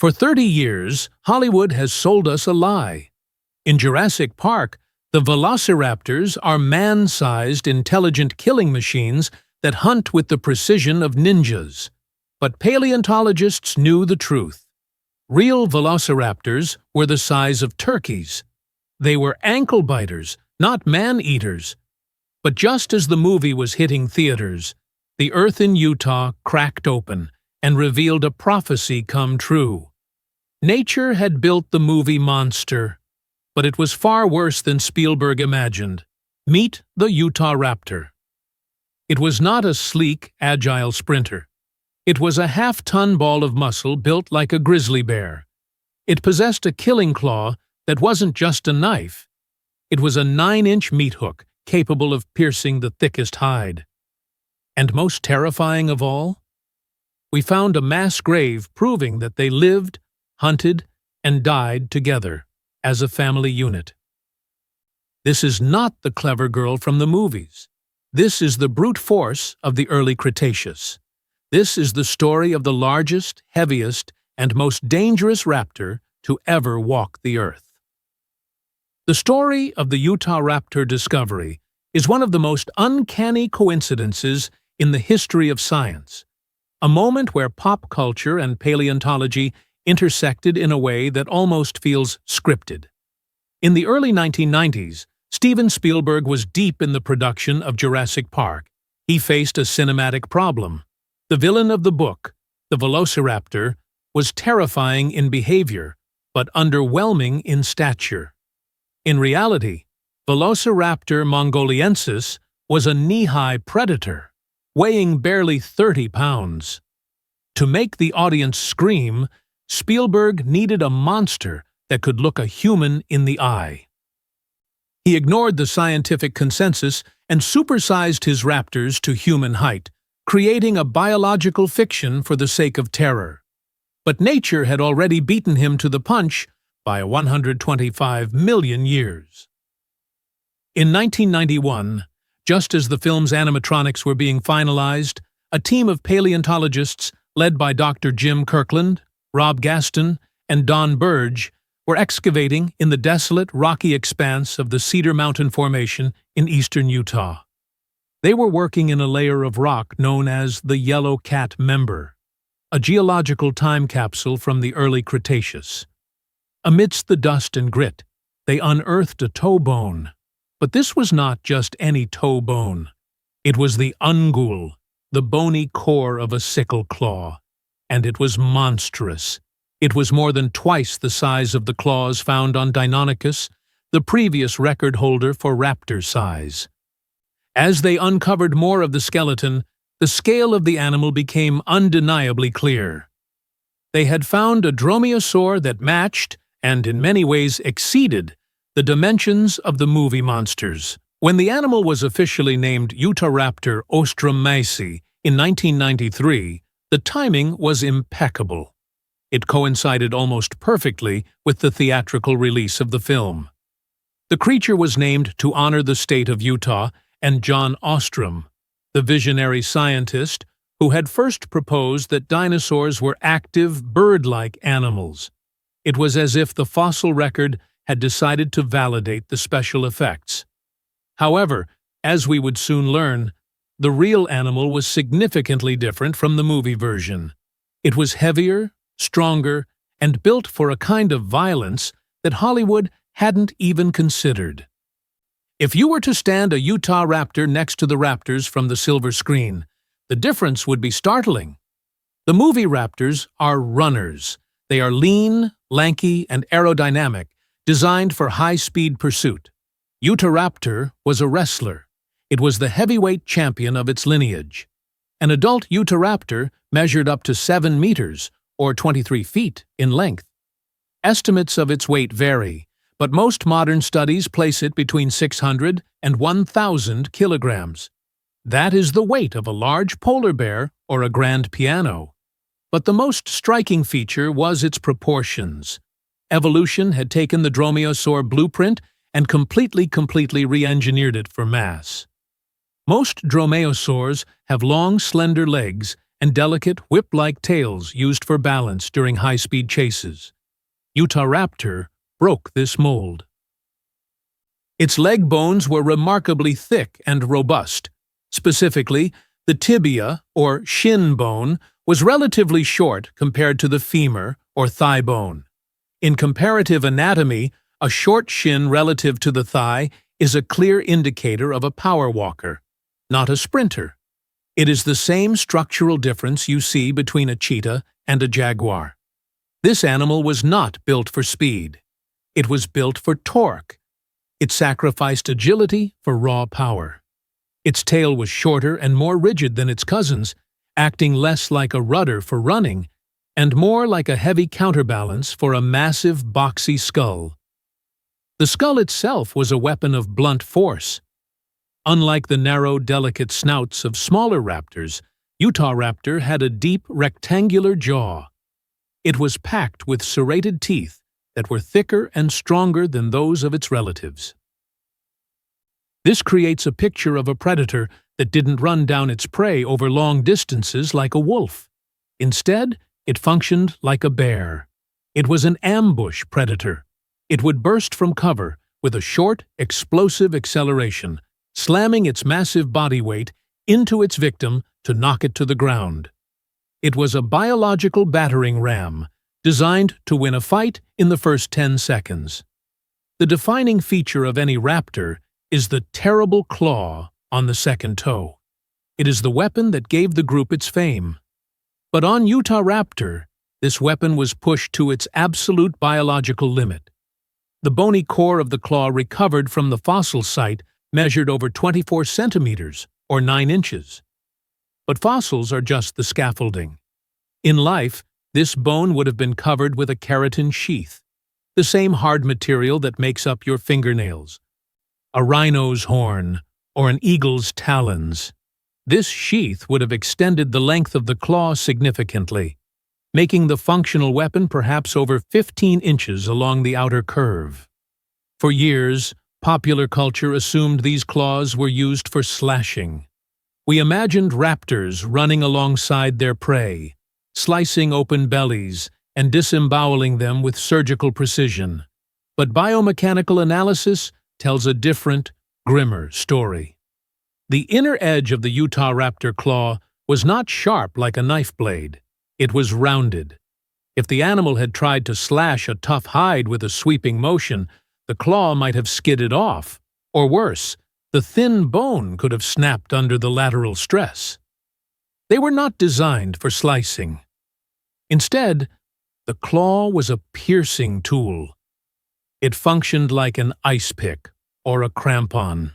For 30 years, Hollywood has sold us a lie. In Jurassic Park, the Velociraptors are man-sized, intelligent killing machines that hunt with the precision of ninjas. But paleontologists knew the truth. Real Velociraptors were the size of turkeys. They were ankle-biters, not man-eaters. But just as the movie was hitting theaters, the earth in Utah cracked open and revealed a prophecy come true. Nature had built the movie monster, but it was far worse than Spielberg imagined. Meet the Utahraptor. It was not a sleek, agile sprinter. It was a half-ton ball of muscle built like a grizzly bear. It possessed a killing claw that wasn't just a knife. It was a 9-inch meat hook capable of piercing the thickest hide. And most terrifying of all, we found a mass grave proving that they lived, hunted, and died together as a family unit. This is not the clever girl from the movies. This is the brute force of the early Cretaceous. This is the story of the largest, heaviest, and most dangerous raptor to ever walk the earth. The story of the Utahraptor discovery is one of the most uncanny coincidences in the history of science, a moment where pop culture and paleontology intersected in a way that almost feels scripted. In the early 1990s, Steven Spielberg was deep in the production of Jurassic Park. He faced a cinematic problem. The villain of the book, the Velociraptor, was terrifying in behavior, but underwhelming in stature. In reality, Velociraptor mongoliensis was a knee-high predator, weighing barely 30 pounds. To make the audience scream, Spielberg needed a monster that could look a human in the eye. He ignored the scientific consensus and supersized his raptors to human height, creating a biological fiction for the sake of terror. But nature had already beaten him to the punch by 125 million years. In 1991, just as the film's animatronics were being finalized, a team of paleontologists led by Dr. Jim Kirkland, Rob Gaston, and Don Burge were excavating in the desolate, rocky expanse of the Cedar Mountain Formation in eastern Utah. They were working in a layer of rock known as the Yellow Cat Member, a geological time capsule from the early Cretaceous. Amidst the dust and grit, they unearthed a toe bone. But this was not just any toe bone. It was the ungul, the bony core of a sickle claw. And it was monstrous. It was more than twice the size of the claws found on Deinonychus, the previous record holder for raptor size. As they uncovered more of the skeleton, the scale of the animal became undeniably clear. They had found a dromaeosaur that matched, and in many ways exceeded, the dimensions of the movie monsters. When the animal was officially named Utahraptor ostromyces in 1993, the timing was impeccable. It coincided almost perfectly with the theatrical release of the film. The creature was named to honor the state of Utah and John Ostrom, the visionary scientist who had first proposed that dinosaurs were active, bird-like animals. It was as if the fossil record had decided to validate the special effects. However, as we would soon learn, the real animal was significantly different from the movie version. It was heavier, stronger, and built for a kind of violence that Hollywood hadn't even considered. If you were to stand a Utahraptor next to the raptors from the silver screen, the difference would be startling. The movie raptors are runners. They are lean, lanky, and aerodynamic, designed for high-speed pursuit. Utahraptor was a wrestler. It was the heavyweight champion of its lineage. An adult Utahraptor measured up to 7 meters, or 23 feet, in length. Estimates of its weight vary, but most modern studies place it between 600 and 1,000 kilograms. That is the weight of a large polar bear or a grand piano. But the most striking feature was its proportions. Evolution had taken the dromaeosaur blueprint and completely re-engineered it for mass. Most dromaeosaurs have long, slender legs and delicate whip-like tails used for balance during high-speed chases. Utahraptor broke this mold. Its leg bones were remarkably thick and robust. Specifically, the tibia, or shin bone, was relatively short compared to the femur, or thigh bone. In comparative anatomy, a short shin relative to the thigh is a clear indicator of a power walker, not a sprinter. It is the same structural difference you see between a cheetah and a jaguar. This animal was not built for speed. It was built for torque. It sacrificed agility for raw power. Its tail was shorter and more rigid than its cousins, acting less like a rudder for running and more like a heavy counterbalance for a massive, boxy skull. The skull itself was a weapon of blunt force. Unlike the narrow, delicate snouts of smaller raptors, Utahraptor had a deep, rectangular jaw. It was packed with serrated teeth that were thicker and stronger than those of its relatives. This creates a picture of a predator that didn't run down its prey over long distances like a wolf. Instead, it functioned like a bear. It was an ambush predator. It would burst from cover with a short, explosive acceleration, slamming its massive body weight into its victim to knock it to the ground. It was a biological battering ram, designed to win a fight in the first 10 seconds. The defining feature of any raptor is the terrible claw on the second toe. It is the weapon that gave the group its fame. But on Utahraptor, this weapon was pushed to its absolute biological limit. The bony core of the claw recovered from the fossil site measured over 24 centimeters, or 9 inches. But fossils are just the scaffolding. In life, this bone would have been covered with a keratin sheath, the same hard material that makes up your fingernails, a rhino's horn, or an eagle's talons. This sheath would have extended the length of the claw significantly, making the functional weapon perhaps over 15 inches along the outer curve. For years, popular culture assumed these claws were used for slashing. We imagined raptors running alongside their prey, slicing open bellies and disemboweling them with surgical precision. But biomechanical analysis tells a different, grimmer story. The inner edge of the Utahraptor claw was not sharp like a knife blade. It was rounded. If the animal had tried to slash a tough hide with a sweeping motion, the claw might have skidded off, or worse, the thin bone could have snapped under the lateral stress. They were not designed for slicing. Instead, the claw was a piercing tool. It functioned like an ice pick or a crampon.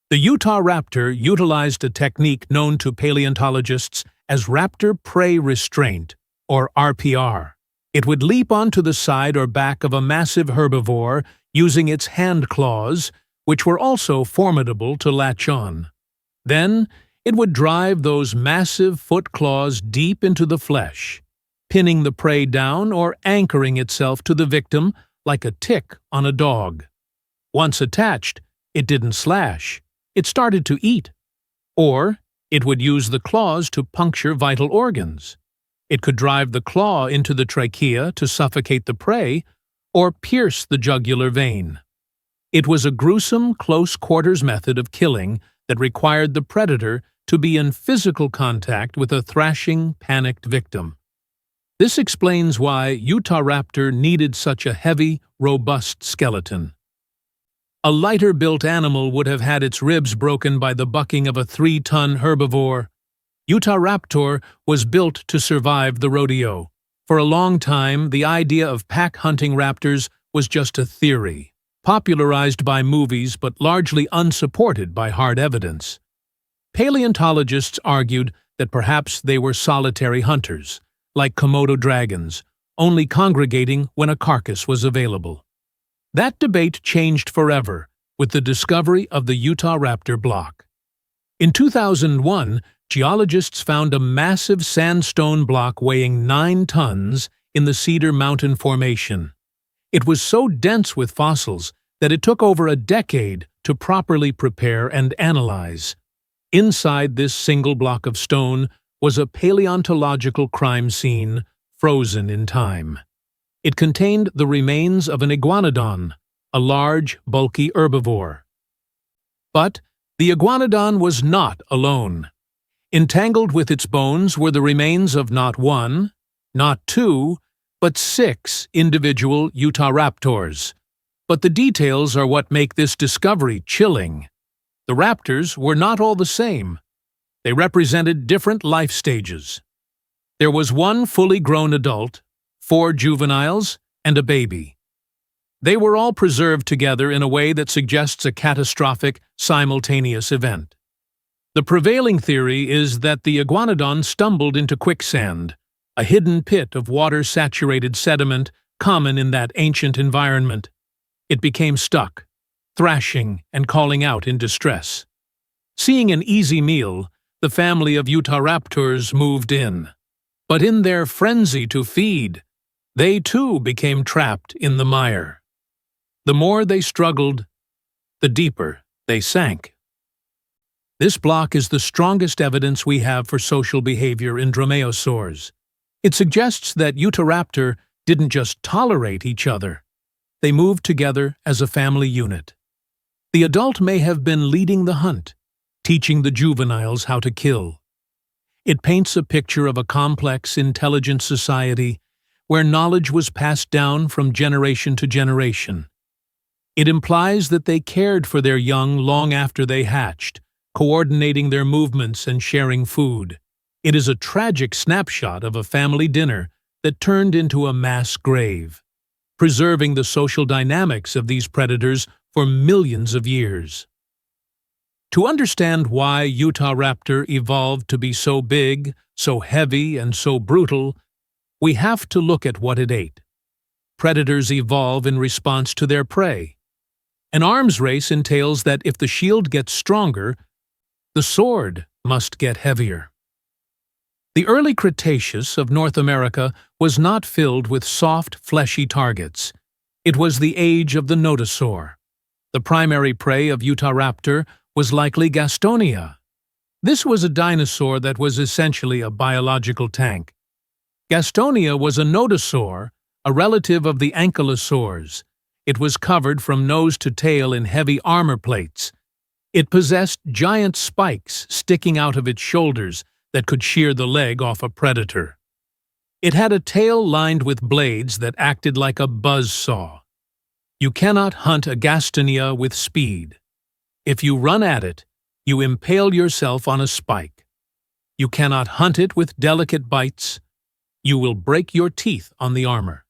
The Utahraptor utilized a technique known to paleontologists as raptor prey restraint, or RPR. It would leap onto the side or back of a massive herbivore using its hand claws, which were also formidable to latch on. Then, it would drive those massive foot claws deep into the flesh, pinning the prey down or anchoring itself to the victim like a tick on a dog. Once attached, it didn't slash. It started to eat. Or it would use the claws to puncture vital organs. It could drive the claw into the trachea to suffocate the prey, or pierce the jugular vein. It was a gruesome, close-quarters method of killing that required the predator to be in physical contact with a thrashing, panicked victim. This explains why Utahraptor needed such a heavy, robust skeleton. A lighter-built animal would have had its ribs broken by the bucking of a 3-ton herbivore. Utahraptor was built to survive the rodeo. For a long time, the idea of pack-hunting raptors was just a theory, popularized by movies but largely unsupported by hard evidence. Paleontologists argued that perhaps they were solitary hunters, like Komodo dragons, only congregating when a carcass was available. That debate changed forever with the discovery of the Utahraptor block. In 2001, geologists found a massive sandstone block weighing 9 tons in the Cedar Mountain Formation. It was so dense with fossils that it took over a decade to properly prepare and analyze. Inside this single block of stone was a paleontological crime scene frozen in time. It contained the remains of an iguanodon, a large, bulky herbivore. But the iguanodon was not alone. Entangled with its bones were the remains of not one, not two, but 6 individual Utahraptors. But the details are what make this discovery chilling. The raptors were not all the same. They represented different life stages. There was one fully grown adult, 4 juveniles, and a baby. They were all preserved together in a way that suggests a catastrophic, simultaneous event. The prevailing theory is that the iguanodon stumbled into quicksand, a hidden pit of water-saturated sediment common in that ancient environment. It became stuck, thrashing and calling out in distress. Seeing an easy meal, the family of Utahraptors moved in. But in their frenzy to feed, they too became trapped in the mire. The more they struggled, the deeper they sank. This block is the strongest evidence we have for social behavior in dromaeosaurs. It suggests that Utahraptor didn't just tolerate each other. They moved together as a family unit. The adult may have been leading the hunt, teaching the juveniles how to kill. It paints a picture of a complex, intelligent society where knowledge was passed down from generation to generation. It implies that they cared for their young long after they hatched, coordinating their movements and sharing food. It is a tragic snapshot of a family dinner that turned into a mass grave, preserving the social dynamics of these predators for millions of years. To understand why Utahraptor evolved to be so big, so heavy, and so brutal, we have to look at what it ate. Predators evolve in response to their prey. An arms race entails that if the shield gets stronger, the sword must get heavier. The early Cretaceous of North America was not filled with soft, fleshy targets. It was the age of the nodosaur. The primary prey of Utahraptor was likely Gastonia. This was a dinosaur that was essentially a biological tank. Gastonia was a nodosaur, a relative of the ankylosaurs. It was covered from nose to tail in heavy armor plates. It possessed giant spikes sticking out of its shoulders that could shear the leg off a predator. It had a tail lined with blades that acted like a buzz saw. You cannot hunt a Gastonia with speed. If you run at it, you impale yourself on a spike. You cannot hunt it with delicate bites. You will break your teeth on the armor.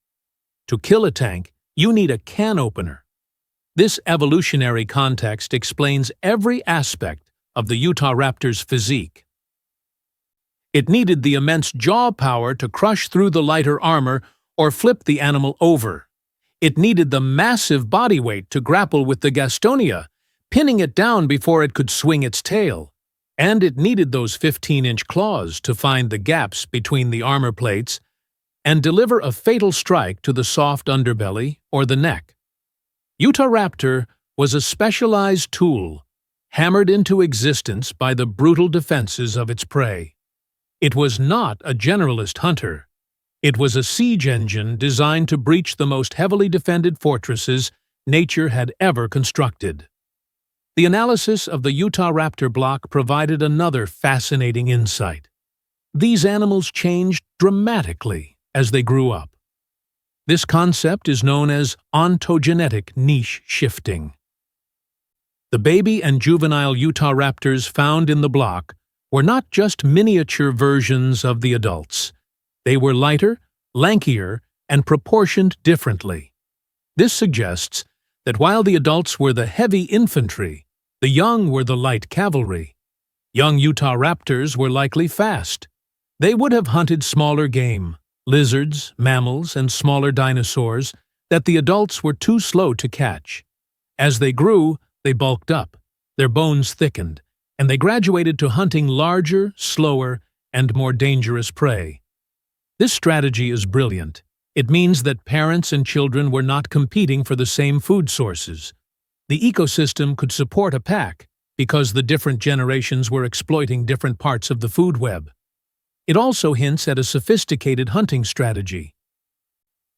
To kill a tank, you need a can opener. This evolutionary context explains every aspect of the Utahraptor's physique. It needed the immense jaw power to crush through the lighter armor or flip the animal over. It needed the massive body weight to grapple with the Gastonia, pinning it down before it could swing its tail. And it needed those 15-inch claws to find the gaps between the armor plates and deliver a fatal strike to the soft underbelly or the neck. Utahraptor was a specialized tool, hammered into existence by the brutal defenses of its prey. It was not a generalist hunter. It was a siege engine designed to breach the most heavily defended fortresses nature had ever constructed. The analysis of the Utahraptor block provided another fascinating insight. These animals changed dramatically as they grew up. This concept is known as ontogenetic niche shifting. The baby and juvenile Utahraptors found in the block were not just miniature versions of the adults. They were lighter, lankier, and proportioned differently. This suggests that while the adults were the heavy infantry, the young were the light cavalry. Young Utahraptors were likely fast. They would have hunted smaller game, lizards, mammals, and smaller dinosaurs that the adults were too slow to catch. As they grew, they bulked up, their bones thickened, and they graduated to hunting larger, slower, and more dangerous prey. This strategy is brilliant. It means that parents and children were not competing for the same food sources. The ecosystem could support a pack, because the different generations were exploiting different parts of the food web. It also hints at a sophisticated hunting strategy.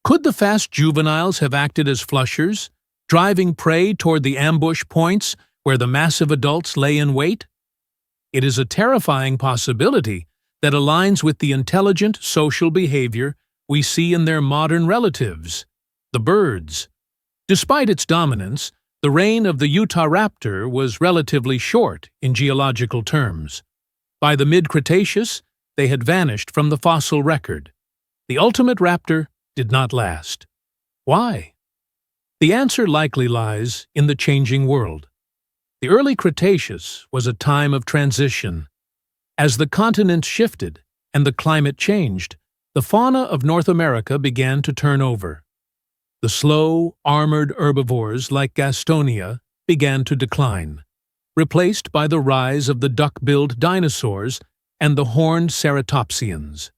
Could the fast juveniles have acted as flushers, driving prey toward the ambush points where the massive adults lay in wait? It is a terrifying possibility that aligns with the intelligent social behavior we see in their modern relatives, the birds. Despite its dominance, the reign of the Utahraptor was relatively short in geological terms. By the mid-Cretaceous, they had vanished from the fossil record. The ultimate raptor did not last. Why? The answer likely lies in the changing world. The early Cretaceous was a time of transition. As the continents shifted and the climate changed, the fauna of North America began to turn over. The slow, armored herbivores like Gastonia began to decline, replaced by the rise of the duck-billed dinosaurs and the horned ceratopsians.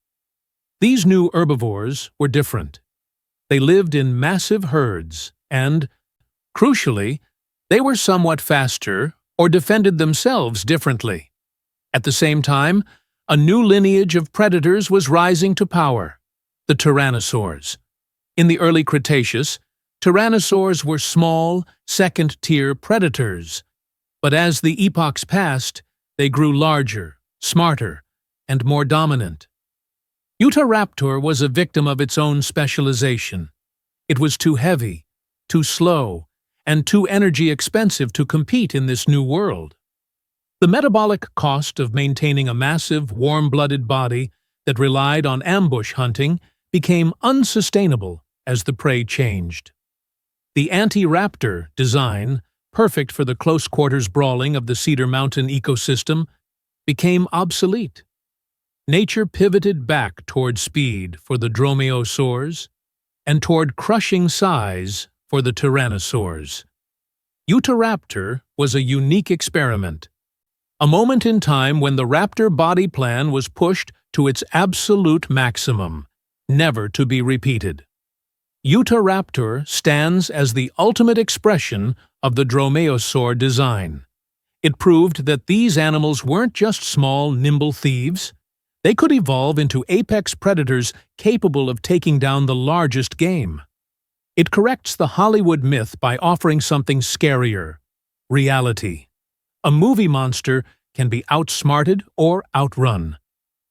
These new herbivores were different. They lived in massive herds and, crucially, they were somewhat faster or defended themselves differently. At the same time, a new lineage of predators was rising to power, the tyrannosaurs. In the early Cretaceous, tyrannosaurs were small, second-tier predators. But as the epochs passed, they grew larger, smarter, and more dominant. Utahraptor was a victim of its own specialization. It was too heavy, too slow, and too energy expensive to compete in this new world. The metabolic cost of maintaining a massive, warm-blooded body that relied on ambush hunting became unsustainable as the prey changed. The Anti-Raptor design, perfect for the close-quarters brawling of the Cedar Mountain ecosystem, became obsolete. Nature pivoted back toward speed for the dromaeosaurs and toward crushing size for the tyrannosaurs. Utahraptor was a unique experiment, a moment in time when the raptor body plan was pushed to its absolute maximum, never to be repeated. Utahraptor stands as the ultimate expression of the dromaeosaur design. It proved that these animals weren't just small, nimble thieves. They could evolve into apex predators capable of taking down the largest game. It corrects the Hollywood myth by offering something scarier: reality. A movie monster can be outsmarted or outrun,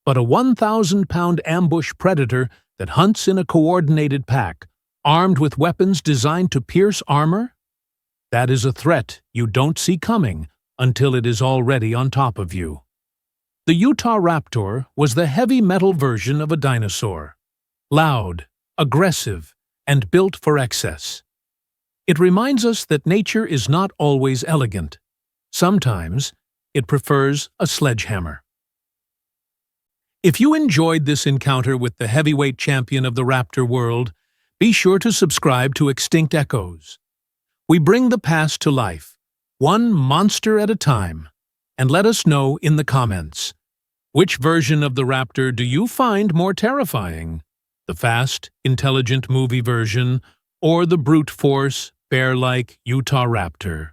but a 1,000-pound ambush predator that hunts in a coordinated pack, armed with weapons designed to pierce armor? That is a threat you don't see coming until it is already on top of you. The Utahraptor was the heavy metal version of a dinosaur, loud, aggressive, and built for excess. It reminds us that nature is not always elegant. Sometimes, it prefers a sledgehammer. If you enjoyed this encounter with the heavyweight champion of the raptor world, be sure to subscribe to Extinct Echoes. We bring the past to life, one monster at a time, and let us know in the comments. Which version of the raptor do you find more terrifying? The fast, intelligent movie version, or the brute force, bear-like Utahraptor?